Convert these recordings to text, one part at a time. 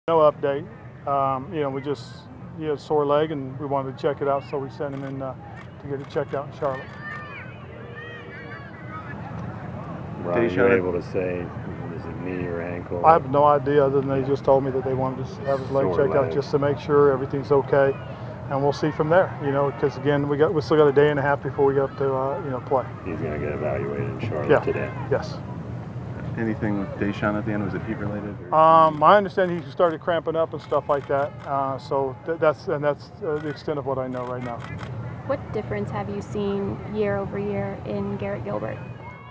No update. We just he had a sore leg and we wanted to check it out, so we sent him in to get it checked out in Charlotte. Ron, are you able to say, is it knee or ankle? I have no idea, other than they just told me that they wanted to have his leg checked out just to make sure everything's okay, and we'll see from there. Because again, we still got a day and a half before we get up to play. He's going to get evaluated in Charlotte today. Yes. Anything with Deshaun at the end? Was it heat related? My understanding he started cramping up and stuff like that. So that's the extent of what I know right now. What difference have you seen year over year in Garrett Gilbert?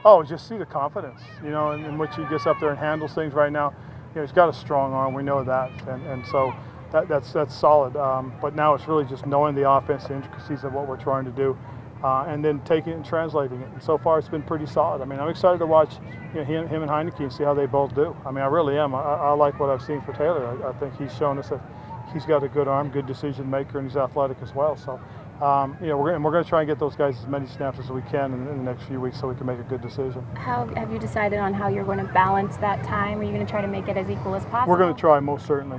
Oh, just see the confidence, in which he gets up there and handles things right now. He's got a strong arm, we know that, and so that's solid. But now it's really just knowing the offense, the intricacies of what we're trying to do, and then taking it and translating it. And so far, it's been pretty solid. I mean, I'm excited to watch him and Heineke and see how they both do. I mean, I really am. I like what I've seen for Taylor. I think he's shown us that he's got a good arm, good decision maker, and he's athletic as well. So. We're going to try and get those guys as many snaps as we can in the next few weeks so we can make a good decision. How have you decided on how you're going to balance that time? Are you going to try to make it as equal as possible? We're going to try, most certainly.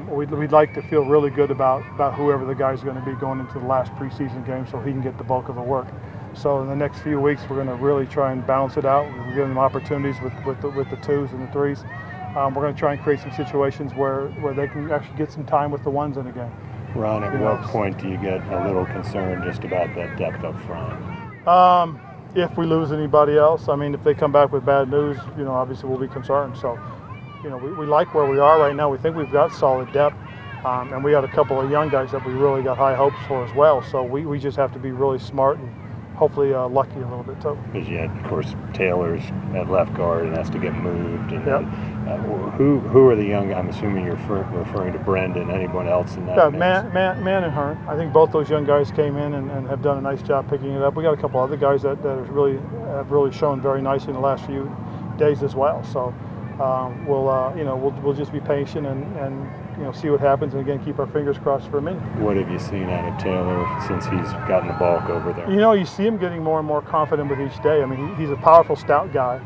We'd like to feel really good about whoever the guy's going to be going into the last preseason game so he can get the bulk of the work. So in the next few weeks, we're going to really try and balance it out. We're giving them opportunities with the twos and the threes. We're going to try and create some situations where they can actually get some time with the ones in the game. Ron, at what point do you get a little concerned just about that depth up front? If we lose anybody else, I mean, if they come back with bad news, obviously we'll be concerned. So, we like where we are right now. We think we've got solid depth, and we got a couple of young guys that we really got high hopes for as well. So we just have to be really smart and hopefully lucky a little bit too. Because you had, of course, Taylor's at left guard and has to get moved. And yep. Who are the young? I'm assuming you're referring to Brendan. Anyone else in that? Yeah, Man and Hearn. I think both those young guys came in and have done a nice job picking it up. We got a couple other guys that have really shown very nicely in the last few days as well. So we'll just be patient and see what happens, and again keep our fingers crossed for me. What have you seen out of Taylor since he's gotten the bulk over there? You see him getting more and more confident with each day. I mean, he's a powerful, stout guy.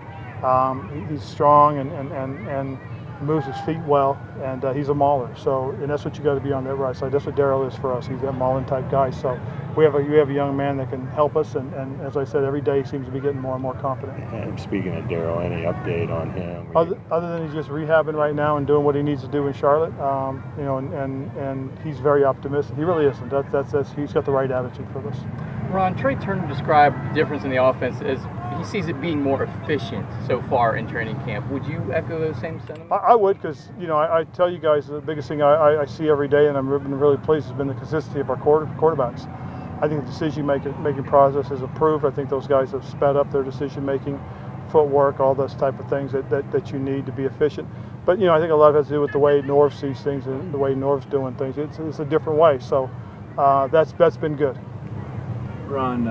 He's strong and moves his feet well, and he's a mauler. So, and that's what you got to be on that right side. That's what Darryl is for us. He's that mauling type guy. So we have a young man that can help us, and as I said, every day he seems to be getting more and more confident. And speaking of Darryl, any update on him? Other than he's just rehabbing right now and doing what he needs to do in Charlotte, and he's very optimistic. He really isn't. That's he's got the right attitude for this. Ron, Trey Turner described the difference in the offense as he sees it being more efficient so far in training camp. Would you echo those same sentiments? I would, because I tell you guys the biggest thing I see every day, and I'm really pleased, has been the consistency of our quarterbacks. I think the decision-making process has improved. I think those guys have sped up their decision-making, footwork, all those type of things that you need to be efficient. But I think a lot of it has to do with the way Norv sees things and the way Norv's doing things. It's a different way. So that's been good. Ron,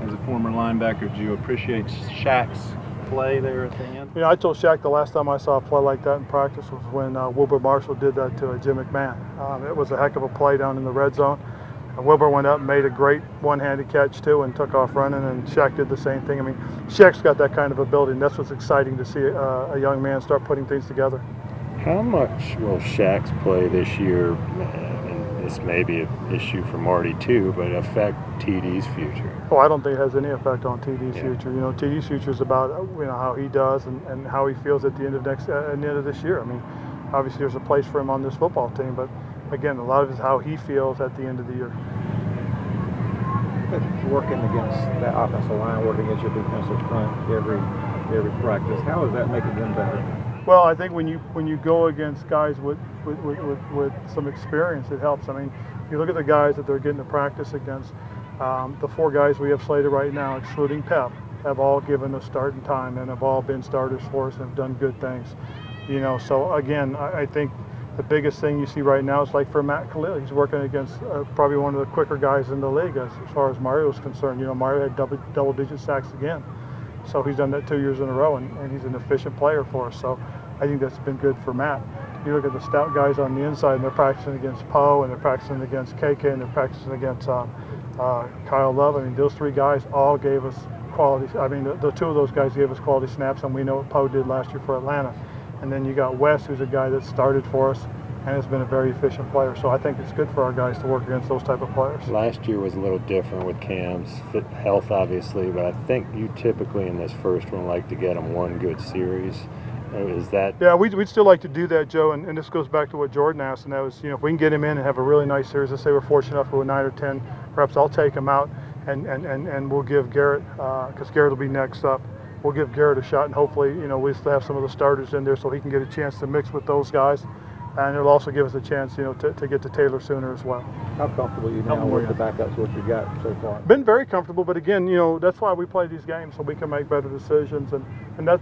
as a former linebacker, do you appreciate Shaq's play there at the end? I told Shaq the last time I saw a play like that in practice was when Wilbur Marshall did that to Jim McMahon. It was a heck of a play down in the red zone. Wilbur went up and made a great one-handed catch too and took off running, and Shaq did the same thing. I mean, Shaq's got that kind of ability, and that's what's exciting to see a young man start putting things together. How much will Shaq's play this year, and this may be an issue for Marty too, but affect TD's future? Oh, I don't think it has any effect on TD's future. TD's future is about how he does and how he feels at the end of this year. I mean, obviously there's a place for him on this football team, but again, a lot of it is how he feels at the end of the year. Working against that offensive line, working against your defensive front every practice, how is that making them better? Well, I think when you go against guys with some experience, it helps. I mean, you look at the guys that they're getting to practice against. The 4 guys we have slated right now, excluding Pep, have all given us starting time and have all been starters for us and have done good things. So again, I think the biggest thing you see right now is like for Matt Khalil. He's working against probably one of the quicker guys in the league as far as Mario is concerned. Mario had double-digit sacks again. So he's done that 2 years in a row, and he's an efficient player for us. So I think that's been good for Matt. You look at the stout guys on the inside, and they're practicing against Poe, and they're practicing against KK, and they're practicing against Kyle Love. I mean, those 3 guys all gave us quality. I mean, the 2 of those guys gave us quality snaps, and we know what Poe did last year for Atlanta. And then you got Wes, who's a guy that started for us and has been a very efficient player. So I think it's good for our guys to work against those type of players. Last year was a little different with Cam's health, obviously, but I think you typically in this first one like to get them one good series. Is that? Yeah, we'd still like to do that, Joe, and this goes back to what Jordan asked, and that was, if we can get him in and have a really nice series, let's say we're fortunate enough with 9 or 10, perhaps I'll take him out, and we'll give Garrett, because Garrett will be next up, we'll give Garrett a shot, and hopefully, we still have some of the starters in there so he can get a chance to mix with those guys, and it'll also give us a chance, to get to Taylor sooner as well. How comfortable are you now with the backups, what you got so far? Been very comfortable, but again, that's why we play these games, so we can make better decisions, and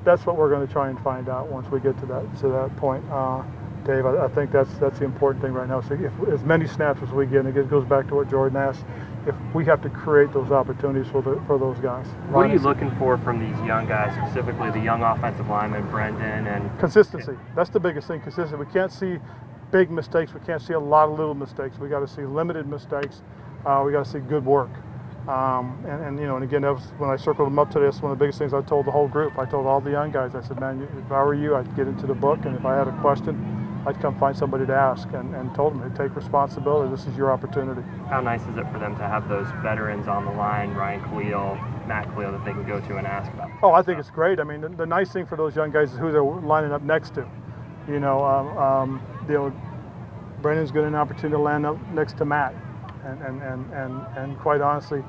that's what we're going to try and find out once we get to that point. Dave, I think that's the important thing right now. So if as many snaps as we get, and it goes back to what Jordan asked, if we have to create those opportunities for those guys. What are you looking for from these young guys, specifically the young offensive lineman, Brendan? And consistency. That's the biggest thing, consistency. We can't see big mistakes. We can't see a lot of little mistakes. We got to see limited mistakes. We got to see good work. And again, that was when I circled them up today. That's one of the biggest things I told the whole group. I told all the young guys. I said, man, if I were you, I'd get into the book, and if I had a question, I'd come find somebody to ask, and told them to take responsibility. This is your opportunity. How nice is it for them to have those veterans on the line, Ryan Cleo, Matt Cleo, that they can go to and ask about? Oh, I think it's great. I mean, the nice thing for those young guys is who they're lining up next to. Brendan's got an opportunity to land up next to Matt, and quite honestly,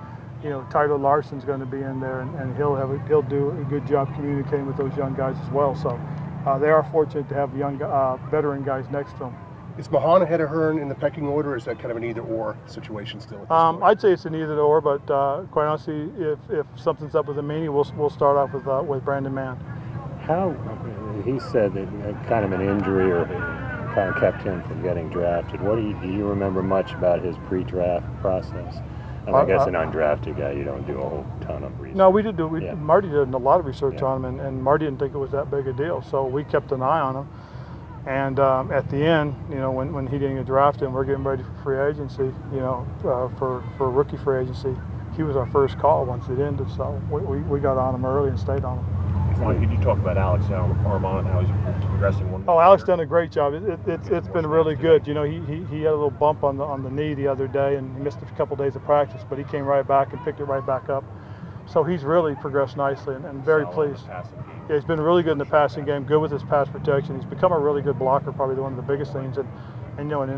Tyler Larson's going to be in there, and he'll do a good job communicating with those young guys as well. So they are fortunate to have young veteran guys next to them. Is Mahan ahead of Hearn in the pecking order, or is that kind of an either-or situation still at this point? I'd say it's an either-or, but quite honestly, if something's up with Amini, we'll start off with Brandon Mann. How he said that kind of an injury or kind of kept him from getting drafted. Do you remember much about his pre-draft process? I guess an undrafted guy, you don't do a whole ton of research. No, we did do. Yeah. Marty did a lot of research on him, and Marty didn't think it was that big a deal, so we kept an eye on him. And at the end, when he didn't get drafted and we're getting ready for free agency, for rookie free agency, he was our first call once it ended. So we got on him early and stayed on him. Could you talk about Alex Armand and how he's progressing? Oh, Alex done a great job. It's been really good. He had a little bump on the knee the other day, and he missed a couple days of practice, but he came right back and picked it right back up. So he's really progressed nicely and very pleased. Yeah, he's been really good in the passing game, good with his pass protection. He's become a really good blocker, probably one of the biggest things. And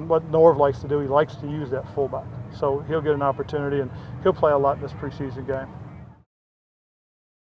what Norv likes to do, he likes to use that fullback. So he'll get an opportunity, and he'll play a lot in this preseason game.